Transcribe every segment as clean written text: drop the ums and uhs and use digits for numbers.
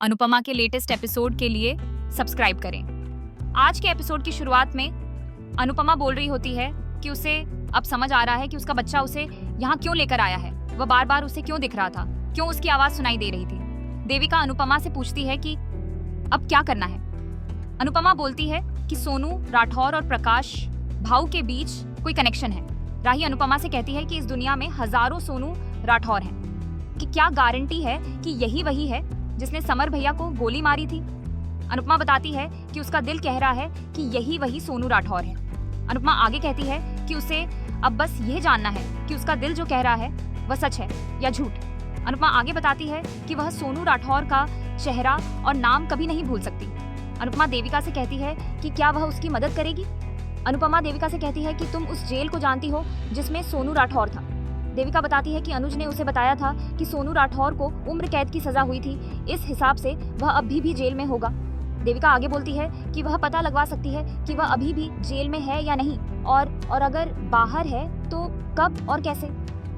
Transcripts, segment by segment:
अनुपमा के latest episode के लिए सब्सक्राइब करें। आज के एपिसोड की शुरुआत में अनुपमा बोल रही होती है कि उसे अब समझ आ रहा है कि उसका बच्चा उसे यहाँ क्यों लेकर आया है, वह बार बार उसे क्यों दिख रहा था, क्यों उसकी आवाज सुनाई दे रही थी। देविका अनुपमा से पूछती है कि अब क्या करना है। अनुपमा बोलती है कि सोनू राठौर और प्रकाश भाऊ के बीच कोई कनेक्शन है। राही अनुपमा से कहती है कि इस दुनिया में हजारों सोनू राठौर हैं, कि क्या गारंटी है कि यही वही है जिसने समर भैया को गोली मारी थी। अनुपमा बताती है कि उसका दिल कह रहा है कि यही वही सोनू राठौर है। अनुपमा आगे कहती है कि उसे अब बस यह जानना है कि उसका दिल जो कह रहा है वह सच है या झूठ। अनुपमा आगे बताती है कि वह सोनू राठौर का चेहरा और नाम कभी नहीं भूल सकती। अनुपमा देविका से कहती है कि क्या वह उसकी मदद करेगी। अनुपमा देविका से कहती है कि तुम उस जेल को जानती हो जिसमें सोनू राठौर था। देविका बताती है कि अनुज ने उसे बताया था कि सोनू राठौर को उम्र कैद की सजा हुई थी, इस हिसाब से वह अभी भी जेल में होगा। देविका आगे बोलती है कि वह पता लगवा सकती है कि वह अभी भी जेल में है या नहीं, और अगर बाहर है तो कब और कैसे।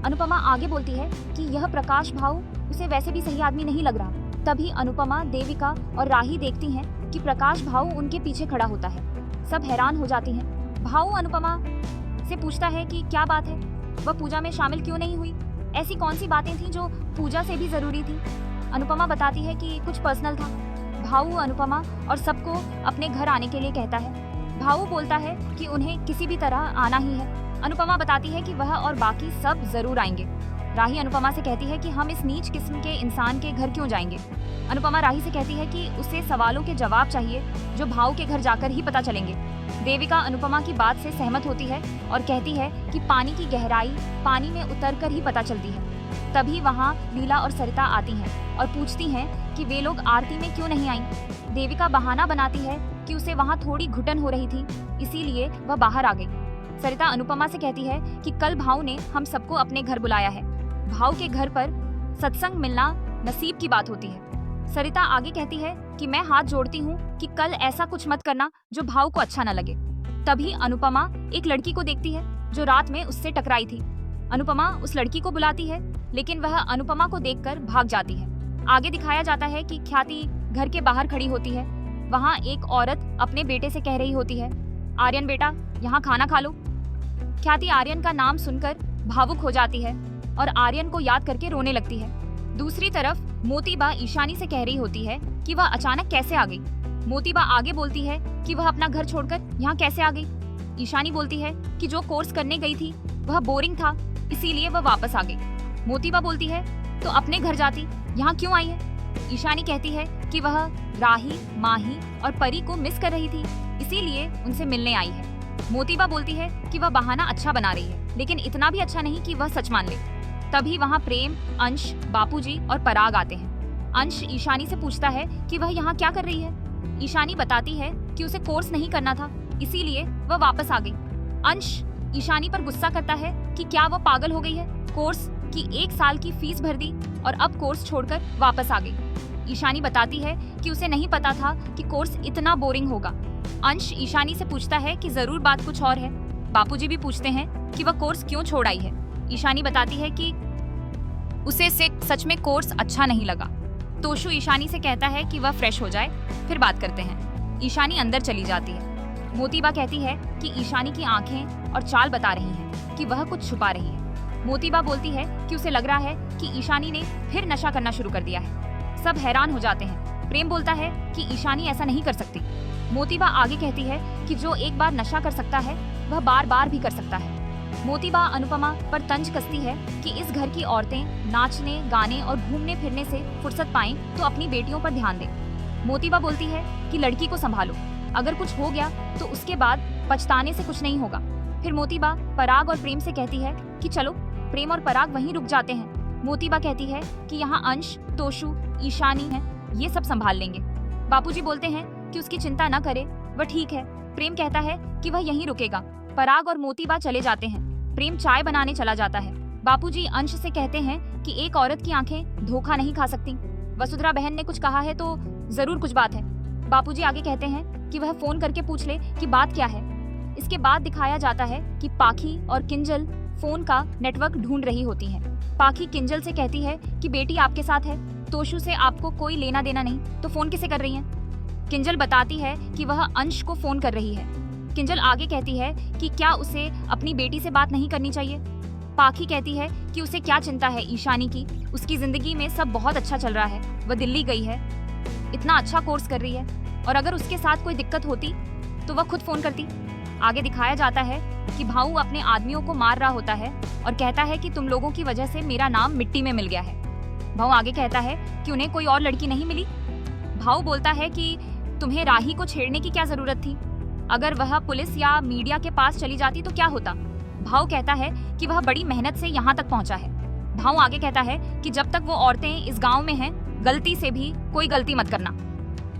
अनुपमा आगे बोलती है कि यह प्रकाश भाऊ उसे वैसे भी सही आदमी नहीं लग रहा। तभी अनुपमा, देविका और राही देखती हैं कि प्रकाश भाऊ उनके पीछे खड़ा होता है। सब हैरान हो जाती हैं। भाऊ अनुपमा से पूछता है कि क्या बात है, वह पूजा में शामिल क्यों नहीं हुई, ऐसी कौन सी बातें थी जो पूजा से भी जरूरी थी। अनुपमा बताती है कि कुछ पर्सनल था। भाऊ अनुपमा और सबको अपने घर आने के लिए कहता है। भाऊ बोलता है कि उन्हें किसी भी तरह आना ही है। अनुपमा बताती है कि वह और बाकी सब जरूर आएंगे। राही अनुपमा से कहती है कि हम इस नीच किस्म के इंसान के घर क्यों जाएंगे। अनुपमा राही से कहती है कि उसे सवालों के जवाब चाहिए जो भाऊ के घर जाकर ही पता चलेंगे। देविका अनुपमा की बात से सहमत होती है और कहती है कि पानी की गहराई पानी में उतरकर ही पता चलती है। तभी वहाँ लीला और सरिता आती हैं और पूछती हैं कि वे लोग आरती में क्यों नहीं आई। देविका बहाना बनाती है कि उसे वहाँ थोड़ी घुटन हो रही थी, इसीलिए वह बाहर आ गई। सरिता अनुपमा से कहती है कि कल भाऊ ने हम सबको अपने घर बुलाया है। भाऊ के घर पर सत्संग मिलना नसीब की बात होती है। सरिता आगे कहती है कि मैं हाथ जोड़ती हूँ कि कल ऐसा कुछ मत करना जो भाऊ को अच्छा न लगे। तभी अनुपमा एक लड़की को देखती है जो रात में उससे टकराई थी। अनुपमा उस लड़की को बुलाती है, लेकिन वह अनुपमा को देखकर भाग जाती है। आगे दिखाया जाता है कि ख्याति घर के बाहर खड़ी होती है। वहाँ एक औरत अपने बेटे से कह रही होती है, आर्यन बेटा यहाँ खाना खा लो। ख्याति आर्यन का नाम सुनकर भावुक हो जाती है और आर्यन को याद करके रोने लगती है। दूसरी तरफ मोतीबा ईशानी से कह रही होती है कि वह अचानक कैसे आ गई। मोतीबा आगे बोलती है कि वह अपना घर छोड़कर यहाँ कैसे आ गई। ईशानी बोलती है कि जो कोर्स करने गई थी वह बोरिंग था, इसीलिए वह वापस आ गई। मोतीबा बोलती है तो अपने घर जाती, यहाँ क्यों आई है। ईशानी कहती है कि वह राही, माही और परी को मिस कर रही थी, इसीलिए उनसे मिलने आई है। मोतीबा बोलती है कि वह बहाना अच्छा बना रही है, लेकिन इतना भी अच्छा नहीं कि वह सच मान ले। तभी वहाँ प्रेम, अंश, बापूजी और पराग आते हैं। अंश ईशानी से पूछता है कि वह यहाँ क्या कर रही है। ईशानी बताती है कि उसे कोर्स नहीं करना था, इसीलिए वह वापस आ गई। अंश ईशानी पर गुस्सा करता है कि क्या वह पागल हो गई है, कोर्स की 1 साल की फीस भर दी और अब कोर्स छोड़कर वापस आ गई। ईशानी बताती है कि उसे नहीं पता था कि कोर्स इतना बोरिंग होगा। अंश ईशानी से पूछता है कि जरूर बात कुछ और है। बापूजी भी पूछते हैं कि वह कोर्स क्यों छोड़ आई है। ईशानी बताती है कि उसे सच में कोर्स अच्छा नहीं लगा। तोशु ईशानी से कहता है कि वह फ्रेश हो जाए, फिर बात करते हैं। ईशानी अंदर चली जाती है। मोतीबा कहती है कि ईशानी की आंखें और चाल बता रही हैं कि वह कुछ छुपा रही है। मोतीबा बोलती है कि उसे लग रहा है कि ईशानी ने फिर नशा करना शुरू कर दिया है। सब हैरान हो जाते हैं। प्रेम बोलता है कि ईशानी ऐसा नहीं कर सकती। मोतीबा आगे कहती है कि जो एक बार नशा कर सकता है वह बार बार भी कर सकता है। मोतीबा अनुपमा पर तंज कसती है कि इस घर की औरतें नाचने, गाने और घूमने फिरने से फुर्सत पाएं तो अपनी बेटियों पर ध्यान दें। मोतीबा बोलती है कि लड़की को संभालो, अगर कुछ हो गया तो उसके बाद पछताने से कुछ नहीं होगा। फिर मोतीबा पराग और प्रेम से कहती है कि चलो। प्रेम और पराग वहीं रुक जाते हैं। मोतीबा कहती है कि यहाँ अंश, तोशु, ईशानी है, ये सब संभाल लेंगे। बापूजी बोलते हैं कि उसकी चिंता न करे, वह ठीक है। प्रेम कहता है कि वह यहीं रुकेगा। पराग और मोतीबा चले जाते हैं। प्रेम चाय बनाने चला जाता है। बापूजी अंश से कहते हैं कि एक औरत की आंखें धोखा नहीं खा सकती। वसुंधरा बहन ने कुछ कहा है तो जरूर कुछ बात है। बापूजी आगे कहते हैं कि वह फोन करके पूछ ले कि बात क्या है। इसके बाद दिखाया जाता है कि पाखी और किंजल फोन का नेटवर्क ढूंढ रही होती हैं। पाखी किंजल से कहती है कि बेटी आपके साथ है। तोशु से आपको कोई लेना देना नहीं, तो फोन किसे कर रही हैं? किंजल बताती है कि वह अंश को फोन कर रही है। किंजल आगे कहती है कि क्या उसे अपनी बेटी से बात नहीं करनी चाहिए। पाखी कहती है कि उसे क्या चिंता है ईशानी की, उसकी जिंदगी में सब बहुत अच्छा चल रहा है, वह दिल्ली गई है, इतना अच्छा कोर्स कर रही है, और अगर उसके साथ कोई दिक्कत होती तो वह खुद फोन करती। आगे दिखाया जाता है कि भाऊ अपने आदमियों को मार रहा होता है और कहता है कि तुम लोगों की वजह से मेरा नाम मिट्टी में मिल गया है। भाऊ आगे कहता है कि उन्हें कोई और लड़की नहीं मिली। भाऊ बोलता है कि तुम्हें राही को छेड़ने की क्या जरूरत थी, अगर वह पुलिस या मीडिया के पास चली जाती तो क्या होता। भाऊ कहता है कि वह बड़ी मेहनत से यहाँ तक पहुँचा है। भाऊ आगे कहता है कि जब तक वो औरतें इस गांव में हैं, गलती से भी कोई गलती मत करना।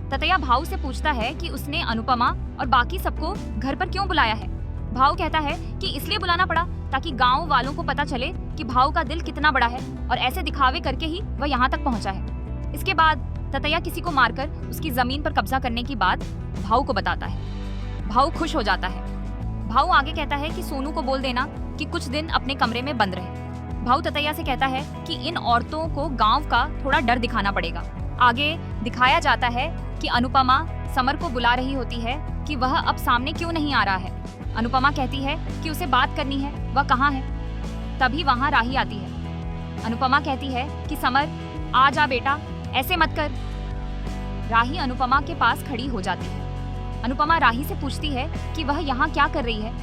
ततैया भाऊ से पूछता है कि उसने अनुपमा और बाकी सबको घर पर क्यों बुलाया है। भाऊ कहता है कि इसलिए बुलाना पड़ा ताकि गांव वालों को पता चले कि भाऊ का दिल कितना बड़ा है, और ऐसे दिखावे करके ही वह यहाँ तक पहुँचा है। इसके बाद ततैया किसी को मारकर उसकी जमीन पर कब्जा करने की बात भाऊ को बताता है। भाऊ खुश हो जाता है। भाऊ आगे कहता है कि सोनू को बोल देना कि कुछ दिन अपने कमरे में बंद रहे। भाऊ ततैया से कहता है कि इन औरतों को गांव का थोड़ा डर दिखाना पड़ेगा। आगे दिखाया जाता है कि अनुपमा समर को बुला रही होती है कि वह अब सामने क्यों नहीं आ रहा है। अनुपमा कहती है कि उसे बात करनी है, वह कहाँ है। तभी वहाँ राही आती है। अनुपमा कहती है कि समर आ जा बेटा, ऐसे मत कर। राही अनुपमा के पास खड़ी हो जाती है। अनुपमा राही से पूछती है कि वह यहाँ क्या कर रही है,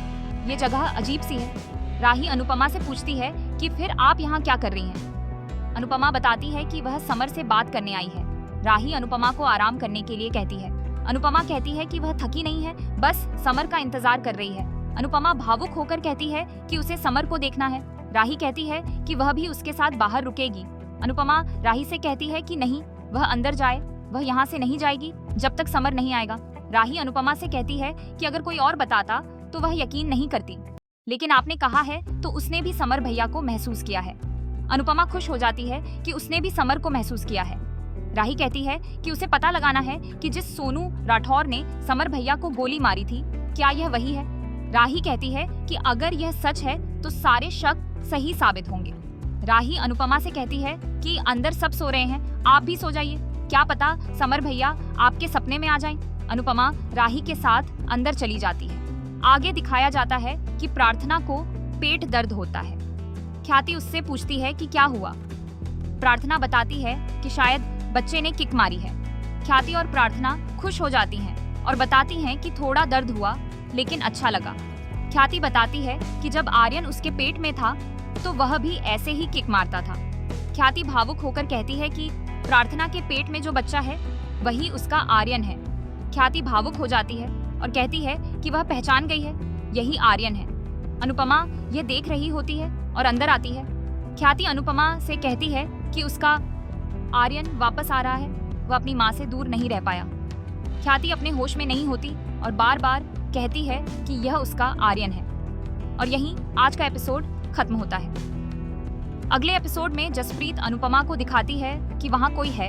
ये जगह अजीब सी है। राही अनुपमा से पूछती है कि फिर आप यहाँ क्या कर रही हैं। अनुपमा बताती है कि वह समर से बात करने आई है। राही अनुपमा को आराम करने के लिए कहती है। अनुपमा कहती है कि वह थकी नहीं है, बस समर का इंतजार कर रही है। अनुपमा भावुक होकर कहती है कि उसे समर को देखना है। राही कहती है कि वह भी उसके साथ बाहर रुकेगी। अनुपमा राही से कहती है कि नहीं, वह अंदर जाए, वह यहाँ से नहीं जाएगी जब तक समर नहीं आएगा। राही अनुपमा से कहती है कि अगर कोई और बताता तो वह यकीन नहीं करती, लेकिन आपने कहा है तो उसने भी समर भैया को महसूस किया है। अनुपमा खुश हो जाती है कि उसने भी समर को महसूस किया है। राही कहती है कि उसे पता लगाना है कि जिस सोनू राठौर ने समर भैया को गोली मारी थी, क्या यह वही है। राही कहती है कि अगर यह सच है तो सारे शक सही साबित होंगे। राही अनुपमा से कहती है कि अंदर सब सो रहे हैं, आप भी सो जाइए, क्या पता समर भैया आपके सपने में आ जाएं। अनुपमा राही के साथ अंदर चली जाती है। आगे दिखाया जाता है कि प्रार्थना को पेट दर्द होता है। ख्याति उससे पूछती है कि क्या हुआ। प्रार्थना बताती है कि शायद बच्चे ने किक मारी है। ख्याति और प्रार्थना खुश हो जाती हैं और बताती हैं कि थोड़ा दर्द हुआ लेकिन अच्छा लगा। ख्याति बताती है कि जब आर्यन उसके पेट में था तो वह भी ऐसे ही किक मारता था। ख्याति भावुक होकर कहती है कि प्रार्थना के पेट में जो बच्चा है वही उसका आर्यन है। ख्याति भावुक हो जाती है और कहती है कि वह पहचान गई है, यही आर्यन है। अनुपमा यह देख रही होती है और अंदर आती है। ख्याति अनुपमा से कहती है कि उसका आर्यन वापस आ रहा है, वह अपनी माँ से दूर नहीं रह पाया। ख्याति अपने होश में नहीं होती और बार बार कहती है कि यह उसका आर्यन है। और यहीं आज का एपिसोड खत्म होता है। अगले एपिसोड में जसप्रीत अनुपमा को दिखाती है कि वहाँ कोई है।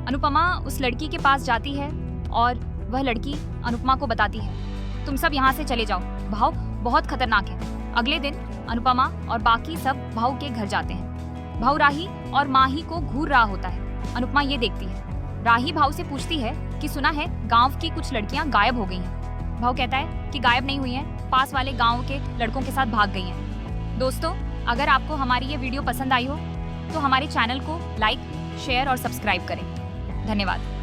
अनुपमा उस लड़की के पास जाती है और वह लड़की अनुपमा को बताती है, तुम सब यहाँ से चले जाओ, भाव बहुत खतरनाक है। अगले दिन अनुपमा और बाकी सब भाव के घर जाते हैं। भाव राही और माही को घूर रहा होता है। अनुपमा ये देखती है। राही भाव से पूछती है कि सुना है गांव की कुछ लड़कियां गायब हो गई हैं। भाव कहता है कि गायब नहीं हुई हैं, पास वाले गांव के लड़कों के साथ भाग गई हैं। दोस्तों, अगर आपको हमारी ये वीडियो पसंद आई हो तो हमारे चैनल को लाइक, शेयर और सब्सक्राइब करें। धन्यवाद।